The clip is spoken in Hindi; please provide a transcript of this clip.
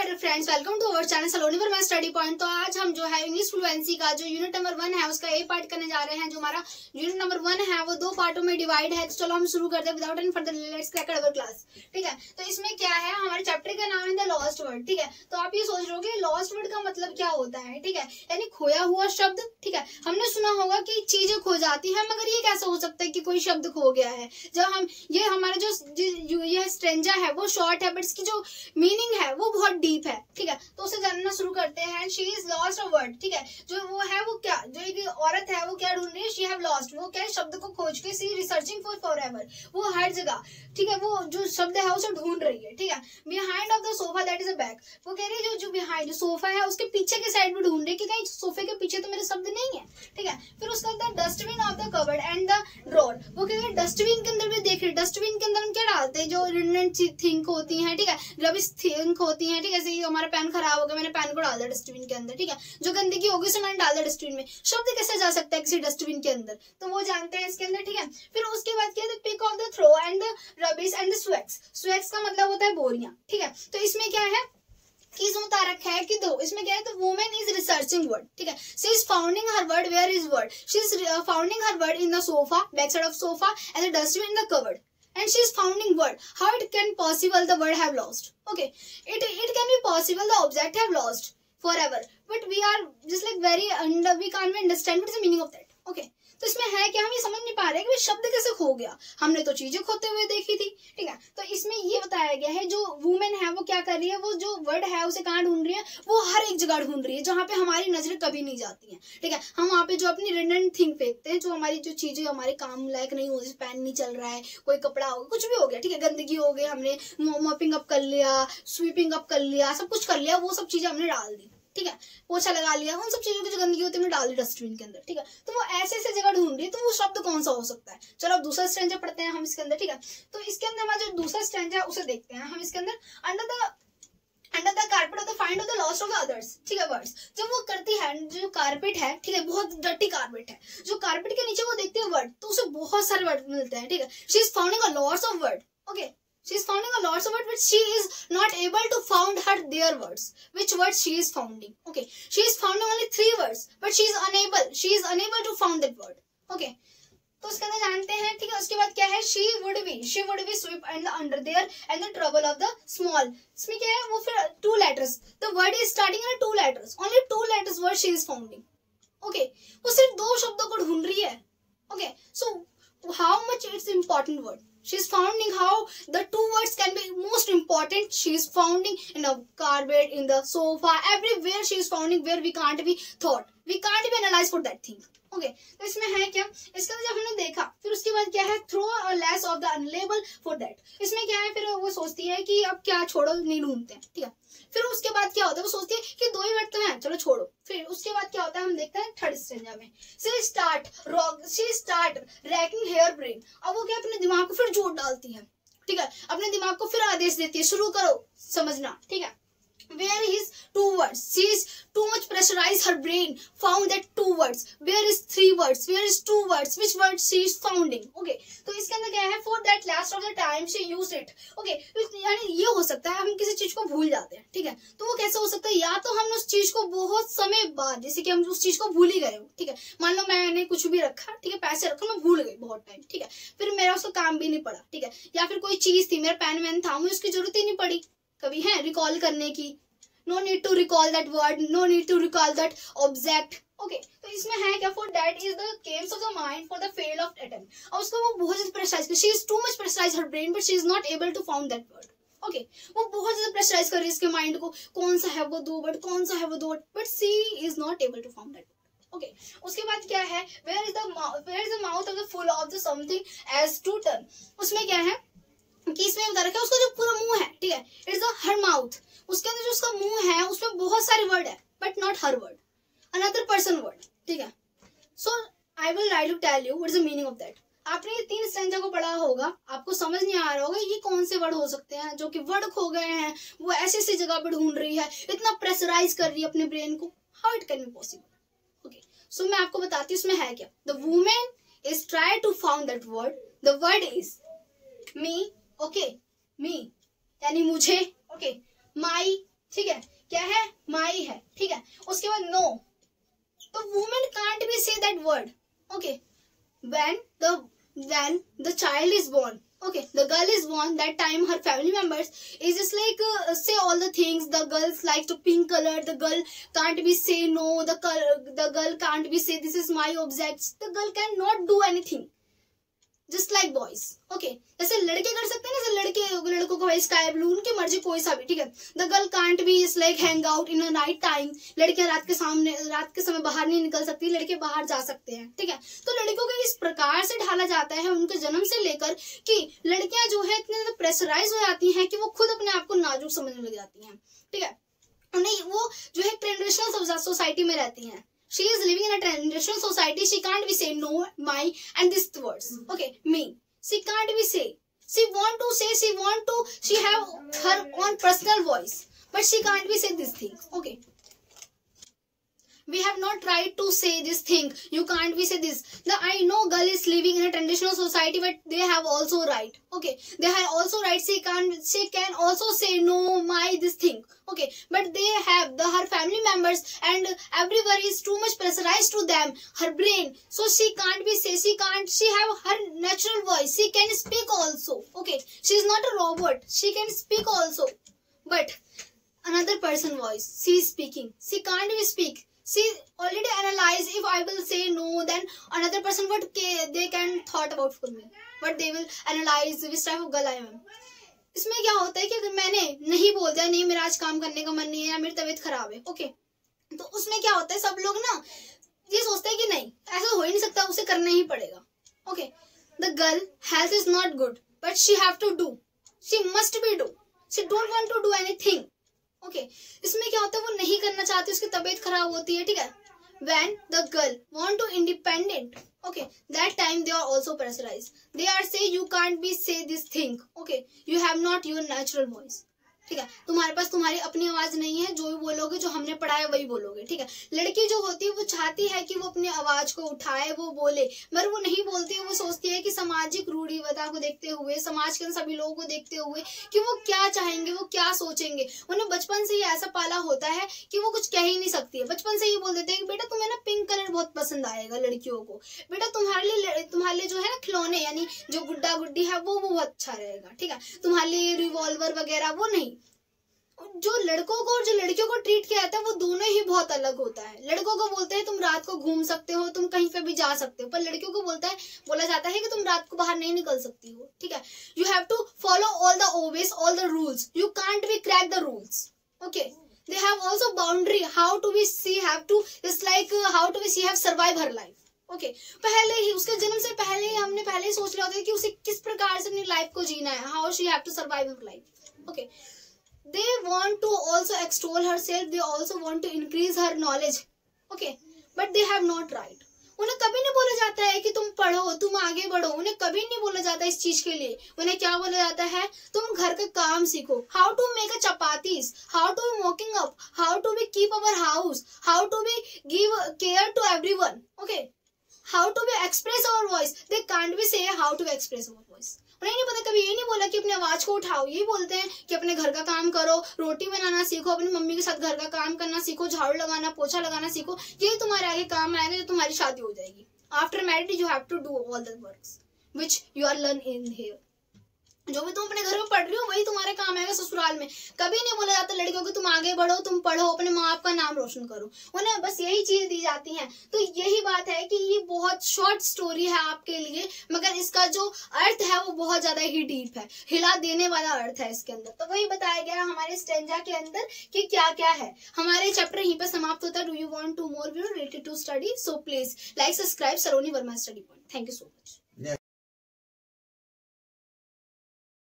Dear friends, welcome to our channel Saloni for my study point. तो आज हम जो है इंग्लिश फ्लुएंसी का जो यूनिट नंबर 1 है उसका ए पार्ट करने जा रहे हैं। जो हमारा यूनिट नंबर 1 है वो 2 पार्टों में डिवाइड है। तो चलो हम शुरू करते हैं without any further let's crack our class. ठीक है, तो इसमें क्या है, हमारे चैप्टर का नाम है द लॉस्ट वर्ड। ठीक है, तो आप ये सोच रहे हो लॉस्ट वर्ड का मतलब क्या होता है। ठीक है, यानी खोया हुआ शब्द। ठीक है, हमने सुना होगा कि चीजें खो जाती है, मगर ये कैसे हो सकता है कि कोई शब्द खो गया है। जब हम ये हमारा जो ये स्ट्रेंजा है वो शॉर्ट है, बट इसकी जो मीनिंग है वो बहुत डीप है। ठीक है, तो उसे जानना शुरू करते हैं। She is lost a word. ठीक है, जो वो है वो क्या, जो एक औरत है वो क्या ढूंढ रही है, शी हैव लॉस्ट, वो क्या शब्द को खोज के, सी रिसर्चिंग फॉर एवर, वो हर जगह। ठीक है, वो जो शब्द है उसे ढूंढ रही है। ठीक है, behind of the sofa that is a back, वो कह रही है जो बिहाइंड जो सोफा है उसके पीछे के साइड में ढूंढ रही है कि कहीं सोफे के पीछे तो मेरे शब्द नहीं है। ठीक है, फिर उसके अंदर dustbin of the cupboard and the drawer, वो कह रही है डस्टबिन के अंदर भी देख रही है। डस्टबिन के अंदर हम क्या डालते हैं, जो रिडंडेंट थिंग होती है। ठीक है, रबिश थिंग होती है। ठीक है, जैसे हमारा पेन खराब हो गया, मैंने पेन को डाल दिया डस्टबिन के अंदर। ठीक है, जो गंदगी होगी उसे मैंने डाल दिया डस्टबिन में। शब्द कैसे जा सकता है किसी डस्टबिन के अंदर, तो वो जानते हैं इसके अंदर। ठीक है, फिर उसके बाद क्या है, pick of the throw and the rubbish and the swags. Swags का मतलब होता है बोरियां। ठीक है, तो इसमें क्या है कि इसमें बता रखा है कि दो, इसमें क्या है, तो वुमेन इज रिसर्चिंग वर्ड। ठीक है, she is founding her word, where is word, she is founding her word in the sofa, back side of sofa and the dustbin in the cupboard, and she is founding word. How it can possible the word have lost? Okay, it can be possible the object have lost forever, but we are just like very under, we can't understand what is the meaning of that. Okay, तो इसमें है कि हम ये समझ नहीं पा रहे कि शब्द कैसे खो गया, हमने तो चीजें खोते हुए देखी थी। ठीक है, तो इसमें ये बताया गया है जो वुमेन है वो क्या कर रही है, वो जो वर्ड है उसे कहाँ ढूंढ रही है, वो हर एक जगह ढूंढ रही है जहाँ पे हमारी नजरें कभी नहीं जाती हैं। ठीक है, हम वहाँ पे जो अपनी रिडंडेंट थिंग फेंकते हैं, जो हमारी जो चीजें हमारे काम लायक नहीं हो, जैसे पेन नहीं चल रहा है, कोई कपड़ा हो गया, कुछ भी हो गया। ठीक है, गंदगी हो गई, हमने मॉपिंग अप कर लिया, स्वीपिंग अप कर लिया, सब कुछ कर लिया, वो सब चीजें हमने डाल दी। ठीक है, पोछा लगा लिया, उन सब चीजों की जो गंदगी होती है हमने डाल दी डस्टबिन के अंदर। ठीक है, तो वो ऐसे ऐसे जगह ढूंढ रही है, तो वो शब्द कौन सा हो सकता है। चलो अब दूसरा स्ट्रेंजा पढ़ते हैं हम इसके अंदर। ठीक है, तो इसके अंदर हमारा जो दूसरा स्ट्रेंजा है उसे देखते हैं हम इसके अंदर। Under the carpet of the find of the lost of the others. ठीक है, वर्ड्स जब वो करती है, जो कारपेट है, ठीक है, बहुत डर्टी कारपेट है, जो कारपेट के नीचे वो देखती है वर्ड, तो उसे बहुत सारे वर्ड मिलते हैं। ठीक है, she is founding a lots of word. Okay, she is founding a lots of words, but she is not able to found her their words. Which words she is founding? Okay, she is founding only 3 words, but she is unable to found that word. Okay, तो उसके अंदर जानते हैं। ठीक है, उसके बाद क्या है, she would be sweep and the under there and the trouble of the small. इसमें क्या है, वो फिर 2 letters, the word is starting in 2 letters, only 2 letters word she is founding. Okay, वो सिर्फ 2 शब्दों को ढूंढ रही है। Okay, so how much it's important word. She is founding how the 2 words can be most important. She is founding in a carpet, in the sofa, everywhere she is founding where we can't be thought, we can't be analyze for that thing. Okay, तो इसमें है क्या, इसका जब हमने देखा, फिर उसके बाद क्या है, थ्रो और less of the unlabel for that. इसमें क्या है, फिर वो सोचती है कि अब क्या छोड़ो, नहीं ढूंढते हैं। ठीक है, फिर उसके बाद क्या होता है, वो सोचती है कि 2 ही वर्ड तो हैं, चलो छोड़ो। फिर उसके बाद क्या होता है, हम देखते हैं थर्ड स्ट्रेंजा में, she start racking her brain. अब वो क्या अपने दिमाग को फिर जोर डालती है। ठीक है, अपने दिमाग को फिर आदेश देती है, शुरू करो समझना। ठीक है, where is 2 words, she is too much pressurized her brain, found that 2 words, where is 3 words, where is 2 words, which word she is founding. Okay, तो इसके अंदर क्या है, for that last of the time she used it. Okay, यानी ये हो सकता है हम किसी चीज को भूल जाते हैं। ठीक है, तो वो कैसे हो सकता है, या तो हमने उस चीज को बहुत समय बाद, जैसे कि हम उस चीज को भूल ही गए हो। ठीक है, मान लो मैंने कुछ भी रखा, ठीक है, पैसे रखा, मैं भूल गई बहुत टाइम। ठीक है, फिर मेरा उसका काम भी नहीं पड़ा। ठीक है, या फिर कोई चीज थी, मेरा पेन वैन था, मुझे उसकी जरूरत ही नहीं पड़ी कभी है रिकॉल करने की। No need to recall that word, no need to recall that object. Okay, तो इसमें है क्या, for that is the games of the mind for the fail of attempt. और उसको वो बहुत ज्यादा प्रेशराइज कर, she is too much pressurise her brain, but she is not able to found that word. Okay, वो बहुत ज्यादा प्रेशराइज कर रही है इसके माइंड को, कौन सा है वो 2 वर्ड, कौन सा है वो 2 word, but she is not able to found that. Okay, उसके बाद क्या है, where is the mouth of the full of the something as to turn. उसमें क्या है कि इसमें बता रखा है उसका जो पूरा मुंह है। ठीक है, इट्स हर माउथ, उसके अंदर जो उसका मुंह है उसमें बहुत सारे वर्ड है, बट नॉट हर वर्ड, अनदर पर्सन वर्ड। ठीक है, so I will try to tell you what is the meaning of that. आपने ये 3 स्ट्रेंजा को पढ़ा होगा, आपको समझ नहीं आ रहा होगा ये कौन से वर्ड हो सकते हैं जो कि वर्ड खो गए हैं, वो ऐसी ऐसी जगह पे ढूंढ रही है, इतना प्रेशराइज कर रही है अपने ब्रेन को, how it can be possible. Okay, so मैं आपको बताती हूँ इसमें है क्या। The women is try to found that word, the word is me. Okay, me यानी मुझे। ओके, माई ठीक है, क्या है, माई है, ठीक है। उसके बाद नो, तो women can't be say that word, okay. when the child is born, okay, the girl is born, that time her family members is just like say all the things. The girls like to pink color, the girl can't be say no, the girl can't be say this is my objects, the girl cannot do anything just like boys, okay। जैसे लड़के कर सकते हैं ना, जैसे लड़कों को भाई स्काई ब्लू, उनकी मर्जी कोई सा भी, ठीक है। The girl can't be is like hang out in a night time, लड़कियां रात के समय बाहर नहीं निकल सकती, लड़के बाहर जा सकते हैं, ठीक है। तो लड़कियों को इस प्रकार से ढाला जाता है उनके जन्म से लेकर कि लड़कियां जो है इतने ज्यादा प्रेशराइज हो जाती हैं कि वो खुद अपने आप को नाजुक समझने लग जाती हैं, ठीक है। उन्हें वो जो है ट्रेडिशनल सोसाइटी में रहती हैं। She is living in a traditional society. She can't be say no, my, and these words. Okay, me. She can't be say. She want to say. She have her own personal voice, but she can't be say these things. Okay. We have not tried to say this thing. You can't be say this. I know girl is living in a traditional society, but they have also right. Okay, they have also right. She can also say no, my, this thing. Okay, but they have her family members and everybody is too much pressurized to them. Her brain, so she can't be say. She have her natural voice. She can speak also. Okay, she is not a robot. She can speak also, but another person voice. She is speaking. She can't be speak. She already analyzed, if I will say no, then another person what they can thought about for me, but they will analyze which type of girl I am. इसमें क्या होता है कि अगर मैंने नहीं बोल दिया, नहीं मेरा आज काम करने का मन नहीं है या मेरी तबीयत खराब है, ओके, तो उसमें क्या होता है, सब लोग ना ये सोचते हैं कि नहीं ऐसा हो ही नहीं सकता, उसे करना ही पड़ेगा, okay. The girl health is not good, but she have to do, she must be do, she don't want to do anything, okay. इसमें क्या होता है, वो नहीं करना चाहती, उसकी तबीयत खराब होती है, ठीक है। When the girl want to independent, okay, that time they are also pressurized. They are say you can't be say this thing, okay, you have not your natural voice, ठीक है। तुम्हारे पास तुम्हारी अपनी आवाज नहीं है, जो भी बोलोगे, जो हमने पढ़ाया वही बोलोगे, ठीक है। लड़की जो होती है वो चाहती है कि वो अपनी आवाज को उठाए, वो बोले, मगर वो नहीं बोलती है। वो सोचती है कि सामाजिक रूढ़िवादिता को देखते हुए, समाज के सभी लोगों को देखते हुए कि वो क्या चाहेंगे, वो क्या सोचेंगे। उन्हें बचपन से ही ऐसा पाला होता है कि वो कुछ कह ही नहीं सकती है। बचपन से ही बोल देते हैं कि बेटा तुम्हें ना पिंक कलर बहुत पसंद आएगा लड़कियों को, बेटा तुम्हारे लिए जो है ना खिलौने यानी जो गुड्डा गुड्डी है वो बहुत अच्छा रहेगा, ठीक है। तुम्हारे लिए रिवॉल्वर वगैरह वो नहीं। जो लड़कों को और जो लड़कियों को ट्रीट किया जाता है वो दोनों ही बहुत अलग होता है। लड़कों को बोलते हैं तुम रात को घूम सकते हो, तुम कहीं पे भी जा सकते हो, पर लड़कियों को बोला जाता है कि तुम रात को बाहर नहीं निकल सकती हो, ठीक है। You have to follow all the always all the rules, you can't be crack the rules, okay. They have also boundary, how to be she have to it's like how to be she have survive her life, okay. पहले ही उसके जन्म से पहले ही हमने पहले ही सोच लिया होता है कि उसे किस प्रकार से अपनी लाइफ को जीना है, how she have to survive her life, okay. They want to also extol herself, they also want to increase her knowledge, okay, but they have not right. उन्हें कभी नहीं बोला जाता है कि तुम पढ़ो, तुम आगे बढ़ो, उन्हें कभी नहीं बोला जाता इस चीज के लिए। उन्हें क्या बोला जाता है, तुम घर का काम सीखो, how to make a chapatis, how to be walking up, how to be keep our house, how to be give care to everyone, okay, how to be express our voice. They can't be say how to express our voice. उन्हें नहीं पता, कभी ये नहीं बोला कि अपनी आवाज को उठाओ, यही बोलते हैं कि अपने घर का काम करो, रोटी बनाना सीखो, अपनी मम्मी के साथ घर का काम करना सीखो, झाड़ू लगाना, पोछा लगाना सीखो, यही तुम्हारे आगे काम आएगा, जो तुम्हारी शादी हो जाएगी। After marriage you have to do all the works which you are learn in here. जो भी तुम अपने घर में पढ़ रही हो वही तुम्हारे काम आएगा ससुराल में। कभी नहीं बोला जाता लड़कियों को तुम आगे बढ़ो, तुम पढ़ो, अपने माँ बाप का नाम रोशन करो, उन्हें बस यही चीज दी जाती है। तो यही बात है कि ये बहुत शॉर्ट स्टोरी है आपके लिए, मगर इसका जो अर्थ है वो बहुत ज्यादा ही डीप है, हिला देने वाला अर्थ है इसके अंदर। तो वही बताया गया हमारे स्टेंजा के अंदर कि क्या क्या है। हमारे चैप्टर यहीं पर समाप्त होता है। Do you want to more video related to study, so please like subscribe Saloni Verma study point. Thank you so much.